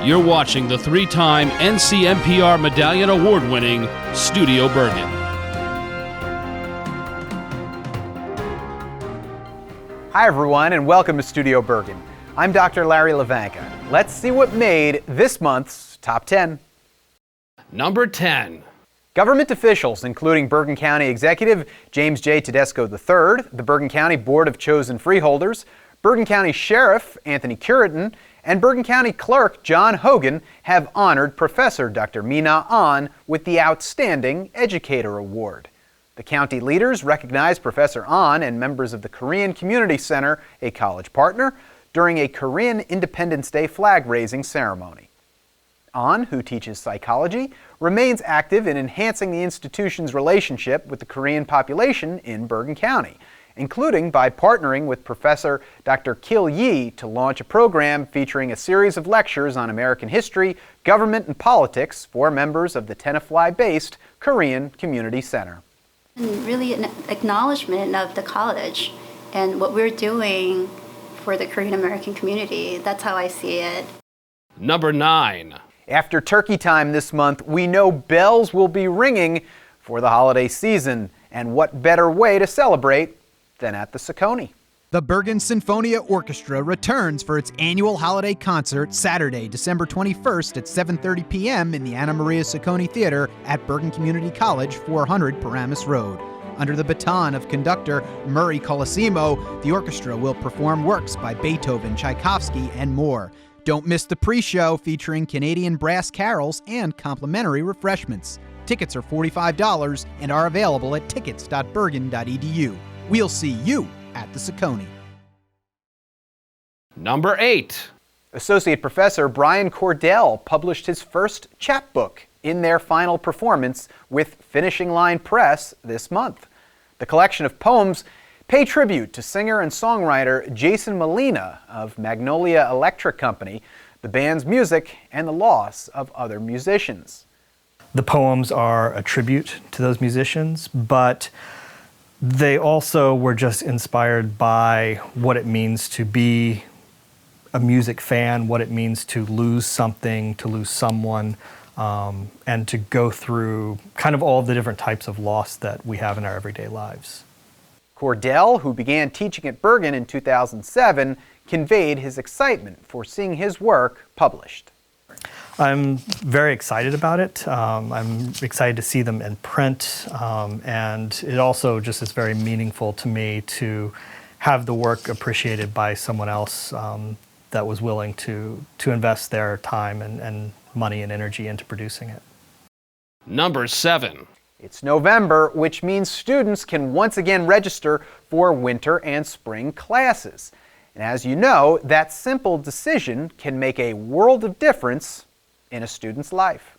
You're watching the three-time NCMPR Medallion Award-winning Studio Bergen. Hi everyone, and welcome to Studio Bergen. I'm Dr. Larry Hlavenka. Let's see what made this month's Top 10. Number 10. Government officials, including Bergen County Executive James J. Tedesco III, the Bergen County Board of Chosen Freeholders, Bergen County Sheriff Anthony Curitin, and Bergen County Clerk John Hogan have honored Professor Dr. Mina Ahn with the Outstanding Educator Award. The county leaders recognized Professor Ahn and members of the Korean Community Center, a college partner, during a Korean Independence Day flag-raising ceremony. Ahn, who teaches psychology, remains active in enhancing the institution's relationship with the Korean population in Bergen County, including by partnering with Professor Dr. Kil Yi to launch a program featuring a series of lectures on American history, government, and politics for members of the Tenafly-based Korean Community Center. And really an acknowledgement of the college and what we're doing for the Korean American community. That's how I see it. Number 9. After turkey time this month, we know bells will be ringing for the holiday season. And what better way to celebrate than at the Ciccone? The Bergen Sinfonia Orchestra returns for its annual holiday concert Saturday, December 21st at 7:30 p.m. in the Anna Maria Ciccone Theater at Bergen Community College, 400 Paramus Road. Under the baton of conductor Murray Colosimo, the orchestra will perform works by Beethoven, Tchaikovsky, and more. Don't miss the pre-show featuring Canadian brass carols and complimentary refreshments. Tickets are $45 and are available at tickets.bergen.edu. We'll see you at the Ciccone. Number 8. Associate Professor Brian Cordell published his first chapbook in their final performance with Finishing Line Press this month. The collection of poems pay tribute to singer and songwriter Jason Molina of Magnolia Electric Company, the band's music, and the loss of other musicians. The poems are a tribute to those musicians, but they also were just inspired by what it means to be a music fan, what it means to lose something, to lose someone, and to go through kind of all the different types of loss that we have in our everyday lives. Cordell, who began teaching at Bergen in 2007, conveyed his excitement for seeing his work published. I'm very excited about it. I'm excited to see them in print, and it also just is very meaningful to me to have the work appreciated by someone else that was willing to invest their time and money and energy into producing it. Number 7. It's November, which means students can once again register for winter and spring classes. And as you know, that simple decision can make a world of difference in a student's life.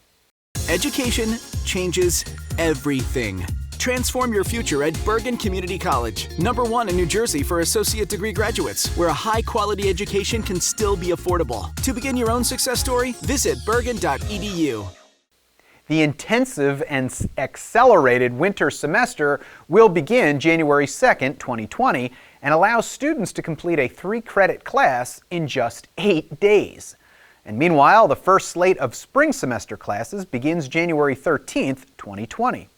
Education changes everything. Transform your future at Bergen Community College, #1 in New Jersey for associate degree graduates, where a high-quality education can still be affordable. To begin your own success story, visit bergen.edu. The intensive and accelerated winter semester will begin January 2nd, 2020, and allows students to complete a 3-credit class in just 8 days. And meanwhile, the first slate of spring semester classes begins January 13th, 2020.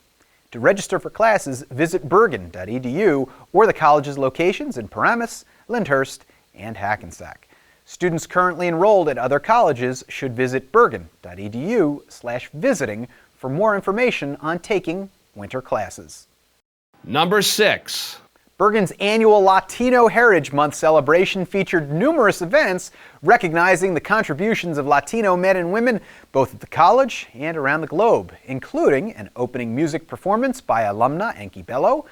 To register for classes, visit bergen.edu or the college's locations in Paramus, Lyndhurst, and Hackensack. Students currently enrolled at other colleges should visit bergen.edu/visiting for more information on taking winter classes. Number 6. Bergen's annual Latino Heritage Month celebration featured numerous events recognizing the contributions of Latino men and women both at the college and around the globe, including an opening music performance by Alumna and Bello,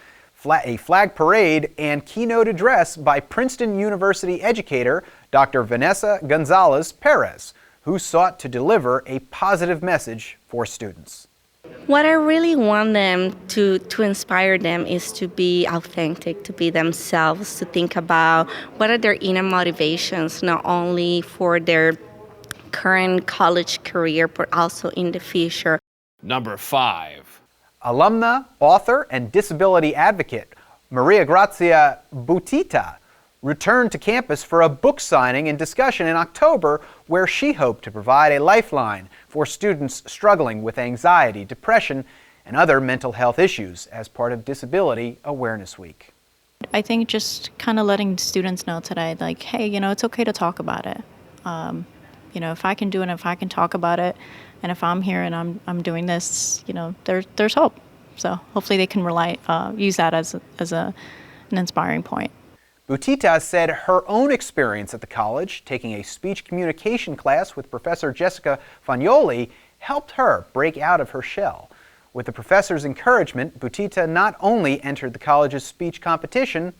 a flag parade, and keynote address by Princeton University educator Dr. Vanessa Gonzalez-Perez, who sought to deliver a positive message for students. What I really want them to inspire them is to be authentic, to be themselves, to think about what are their inner motivations, not only for their current college career, but also in the future. Number 5. Alumna, author, and disability advocate Maria Grazia Butita returned to campus for a book signing and discussion in October where she hoped to provide a lifeline for students struggling with anxiety, depression, and other mental health issues as part of Disability Awareness Week. I think just kind of letting students know today, like, hey, it's okay to talk about it. If I can do it, if I can talk about it, and if I'm here and I'm doing this, there's hope. So hopefully they can use that as an inspiring point. Butita said her own experience at the college, taking a speech communication class with Professor Jessica Fagnoli, helped her break out of her shell. With the professor's encouragement, Butita not only entered the college's speech competition,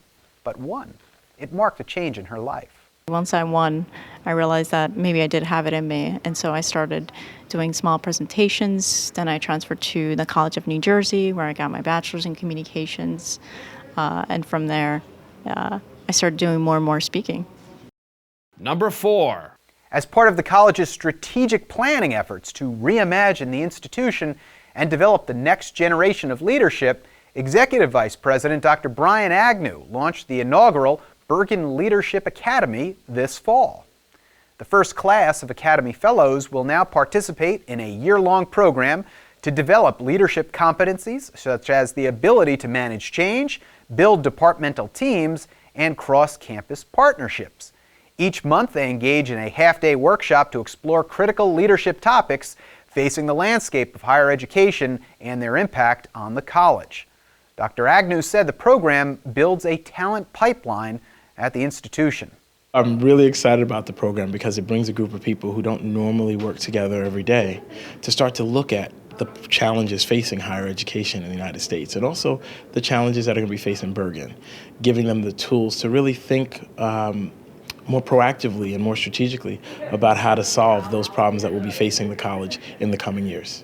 but won. It marked a change in her life. Once I won, I realized that maybe I did have it in me, and so I started doing small presentations. Then I transferred to the College of New Jersey, where I got my bachelor's in communications, and from there, I started doing more and more speaking. Number 4. As part of the college's strategic planning efforts to reimagine the institution and develop the next generation of leadership, Executive Vice President Dr. Brian Agnew launched the inaugural Bergen Leadership Academy this fall. The first class of Academy Fellows will now participate in a year-long program to develop leadership competencies such as the ability to manage change, build departmental teams, and cross-campus partnerships. Each month they engage in a half-day workshop to explore critical leadership topics facing the landscape of higher education and their impact on the college. Dr. Agnew said the program builds a talent pipeline at the institution. I'm really excited about the program because it brings a group of people who don't normally work together every day to start to look at the challenges facing higher education in the United States and also the challenges that are going to be facing Bergen, giving them the tools to really think more proactively and more strategically about how to solve those problems that will be facing the college in the coming years.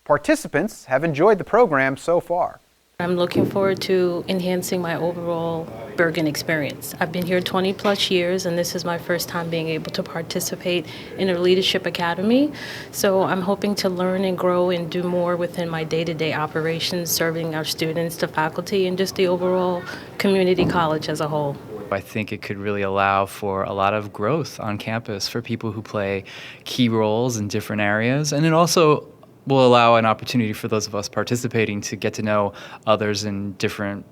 Participants have enjoyed the program so far. I'm looking forward to enhancing my overall Bergen experience. I've been here 20 plus years, and this is my first time being able to participate in a leadership academy. So I'm hoping to learn and grow and do more within my day-to-day operations, serving our students, the faculty, and just the overall community college as a whole. I think it could really allow for a lot of growth on campus for people who play key roles in different areas, and it also will allow an opportunity for those of us participating to get to know others in different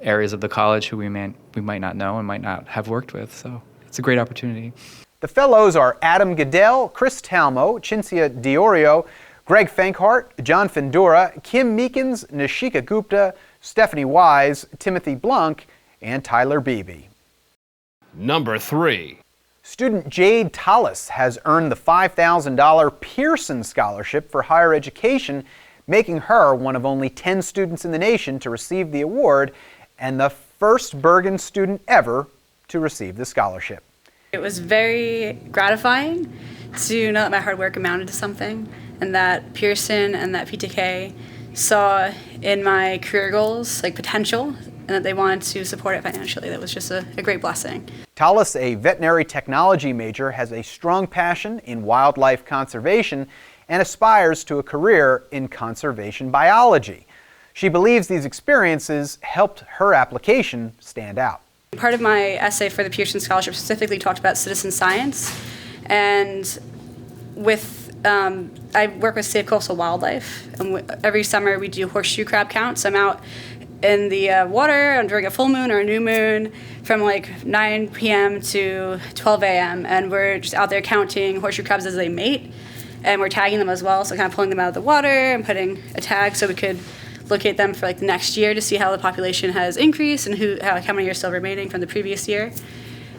areas of the college who we might not know and might not have worked with. So it's a great opportunity. The fellows are Adam Goodell, Chris Talmo, Cinzia Diorio, Greg Fankhart, John Findura, Kim Meekins, Nishika Gupta, Stephanie Wise, Timothy Blunk, and Tyler Beebe. Number 3. Student Jade Tollis has earned the $5,000 Pearson Scholarship for higher education, making her one of only 10 students in the nation to receive the award and the first Bergen student ever to receive the scholarship. It was very gratifying to know that my hard work amounted to something and that Pearson and that PTK saw in my career goals potential and that they wanted to support it financially. That was just a great blessing. Tollis, a veterinary technology major, has a strong passion in wildlife conservation and aspires to a career in conservation biology. She believes these experiences helped her application stand out. Part of my essay for the Pearson Scholarship specifically talked about citizen science, and I work with Save Coastal Wildlife, and every summer we do horseshoe crab counts. I'm out in the water during a full moon or a new moon from 9 p.m. to 12 a.m. and we're just out there counting horseshoe crabs as they mate, and we're tagging them as well, so kind of pulling them out of the water and putting a tag so we could locate them for the next year to see how the population has increased and how many are still remaining from the previous year.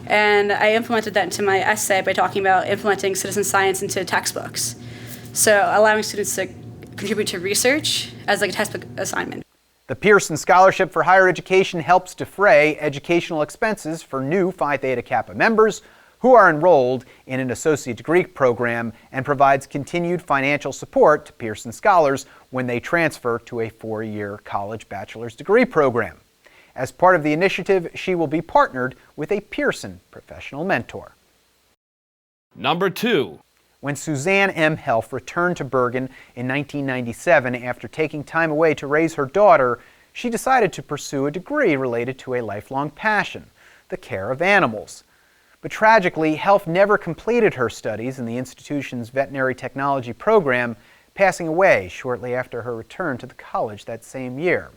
And I implemented that into my essay by talking about implementing citizen science into textbooks, so allowing students to contribute to research as a textbook assignment. The Pearson Scholarship for Higher Education helps defray educational expenses for new Phi Theta Kappa members who are enrolled in an associate degree program and provides continued financial support to Pearson scholars when they transfer to a 4-year college bachelor's degree program. As part of the initiative, she will be partnered with a Pearson professional mentor. Number 2. When Suzanne M. Helff returned to Bergen in 1997 after taking time away to raise her daughter, she decided to pursue a degree related to a lifelong passion. the care of animals. But tragically, Helff never completed her studies in the institution's veterinary technology program, passing away shortly after her return to the college that same year.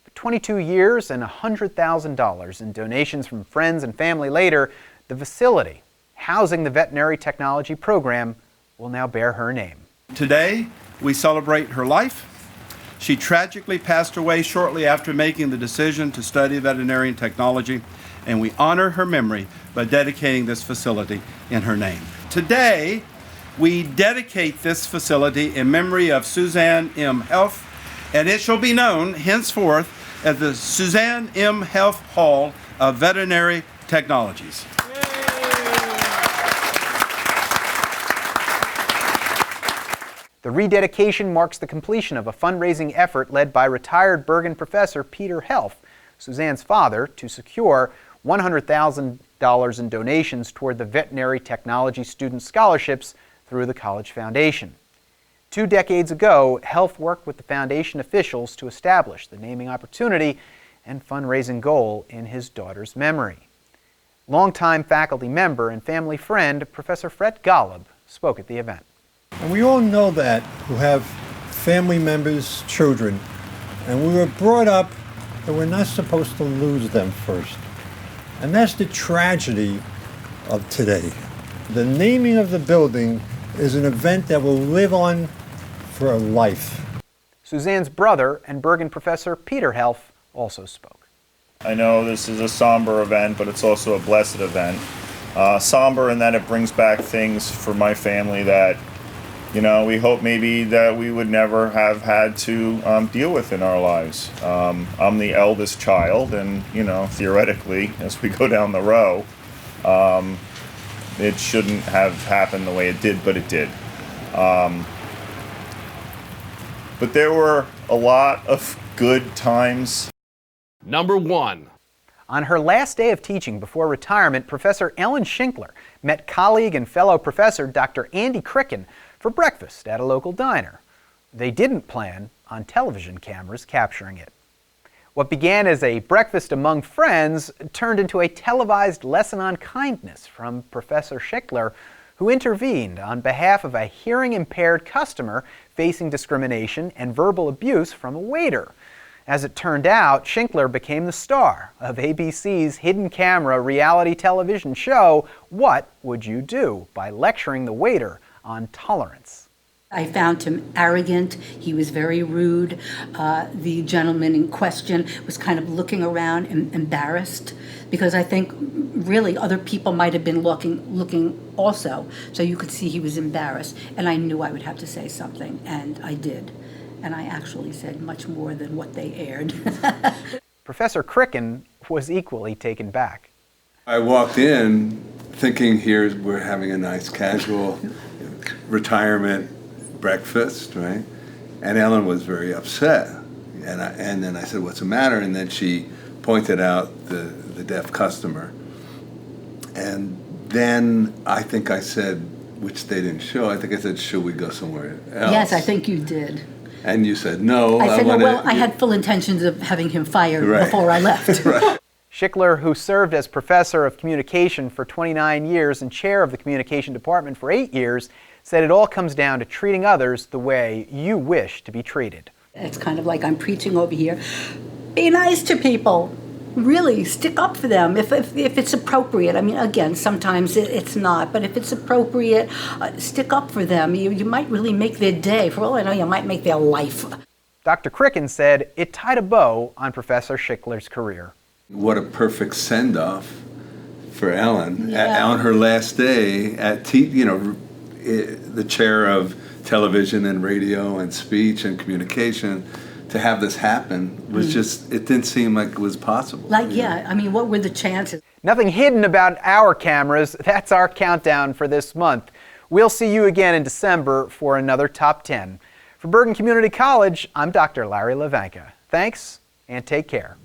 But 22 years and $100,000 in donations from friends and family later, the facility housing the veterinary technology program will now bear her name. Today, we celebrate her life. She tragically passed away shortly after making the decision to study veterinarian technology, and we honor her memory by dedicating this facility in her name. Today, we dedicate this facility in memory of Suzanne M. Helff, and it shall be known henceforth as the Suzanne M. Helff Hall of Veterinary Technologies. The rededication marks the completion of a fundraising effort led by retired Bergen professor Peter Helff, Suzanne's father, to secure $100,000 in donations toward the veterinary technology student scholarships through the College Foundation. 2 decades ago, Helff worked with the foundation officials to establish the naming opportunity and fundraising goal in his daughter's memory. Longtime faculty member and family friend Professor Fred Golub spoke at the event. And we all know that, who have family members, children, and we were brought up that we're not supposed to lose them first. And that's the tragedy of today. The naming of the building is an event that will live on for a life. Suzanne's brother and Bergen professor Peter Helff also spoke. I know this is a somber event, but it's also a blessed event. Somber in that it brings back things for my family that, you know, we hope maybe that we would never have had to deal with in our lives. I'm the eldest child, and, you know, theoretically, as we go down the row, it shouldn't have happened the way it did, but it did. But there were a lot of good times. Number 1. On her last day of teaching before retirement, Professor Elin Schikler met colleague and fellow professor Dr. Andy Krikun for breakfast at a local diner. They didn't plan on television cameras capturing it. What began as a breakfast among friends turned into a televised lesson on kindness from Professor Schikler, who intervened on behalf of a hearing-impaired customer facing discrimination and verbal abuse from a waiter. As it turned out, Schikler became the star of ABC's hidden camera reality television show, What Would You Do?, by lecturing the waiter on tolerance. I found him arrogant. He was very rude. The gentleman in question was kind of looking around and embarrassed, because I think really other people might have been looking also. So you could see he was embarrassed, and I knew I would have to say something, and I did. And I actually said much more than what they aired. Professor Krikun was equally taken back. I walked in thinking we're having a nice casual retirement breakfast, right? And Ellen was very upset. And then I said, what's the matter? And then she pointed out the deaf customer. And then I think I said, which they didn't show, I think I said, should we go somewhere else? Yes, I think you did. And you said, no. I said, I had full intentions of having him fired before I left. Right. Schikler, who served as professor of communication for 29 years and chair of the communication department for 8 years, said it all comes down to treating others the way you wish to be treated. It's kind of like I'm preaching over here. Be nice to people. Really, stick up for them if it's appropriate. I mean, again, sometimes it's not, but if it's appropriate, stick up for them. You might really make their day. For all I know, you might make their life. Dr. Krikun said it tied a bow on Professor Schikler's career. What a perfect send-off for Ellen on her last day at the chair of television and radio and speech and communication. To have this happen was just, it didn't seem like it was possible. I mean, what were the chances? Nothing hidden about our cameras. That's our countdown for this month. We'll see you again in December for another Top 10. For Bergen Community College, I'm Dr. Larry Hlavenka. Thanks, and take care.